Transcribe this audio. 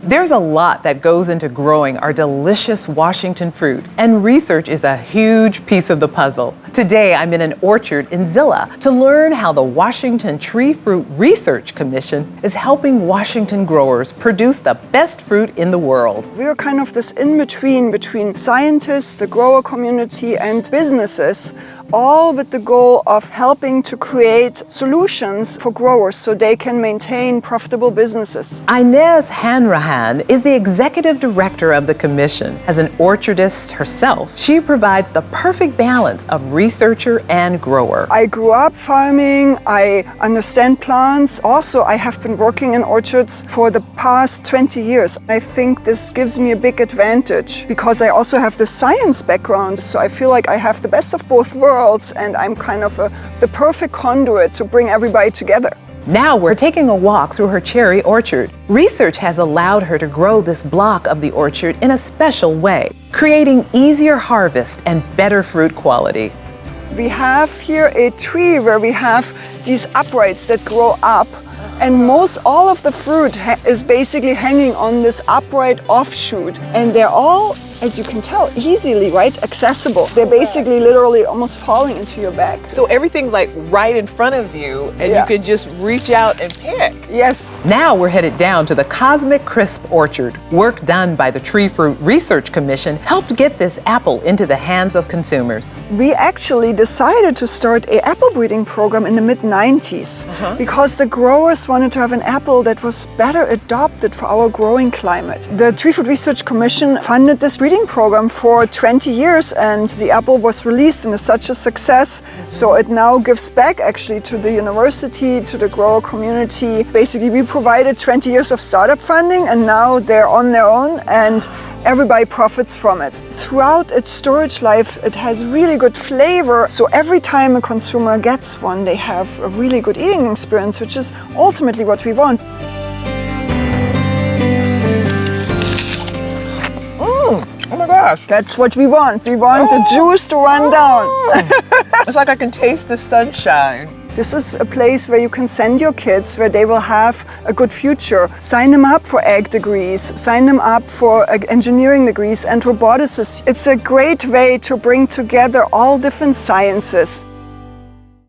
There's a lot that goes into growing our delicious Washington fruit, and research is a huge piece of the puzzle. Today, I'm in an orchard in Zillah to learn how the Washington Tree Fruit Research Commission is helping Washington growers produce the best fruit in the world. We're kind of this in-between between scientists, the grower community, and businesses, all with the goal of helping to create solutions for growers so they can maintain profitable businesses. Inez Hanrahan is the executive director of the commission. As an orchardist herself, she provides the perfect balance of researcher and grower. I grew up farming, I understand plants. Also, I have been working in orchards for the past 20 years. I think this gives me a big advantage because I also have the science background, so I feel like I have the best of both worlds and I'm kind of the perfect conduit to bring everybody together. Now we're taking a walk through her cherry orchard. Research has allowed her to grow this block of the orchard in a special way, creating easier harvest and better fruit quality. We have here a tree where we have these uprights that grow up, and all of the fruit is basically hanging on this upright offshoot, and they're all, as you can tell, easily, right, accessible. They're basically literally almost falling into your bag. So everything's like right in front of you and you can just reach out and pick. Yes. Now we're headed down to the Cosmic Crisp Orchard. Work done by the Tree Fruit Research Commission helped get this apple into the hands of consumers. We actually decided to start an apple breeding program in the mid-90s because the growers wanted to have an apple that was better adapted for our growing climate. The Tree Fruit Research Commission funded this breeding program for 20 years, and the apple was released and is such a success. So it now gives back actually to the university, to the grower community. Basically, we provided 20 years of startup funding and now they're on their own and everybody profits from it. Throughout its storage life, it has really good flavor. So every time a consumer gets one, they have a really good eating experience, which is ultimately what we want. Oh my gosh. That's what we want. We want the juice to run down. It's like I can taste the sunshine. This is a place where you can send your kids, where they will have a good future. Sign them up for ag degrees, sign them up for engineering degrees and robotics. It's a great way to bring together all different sciences.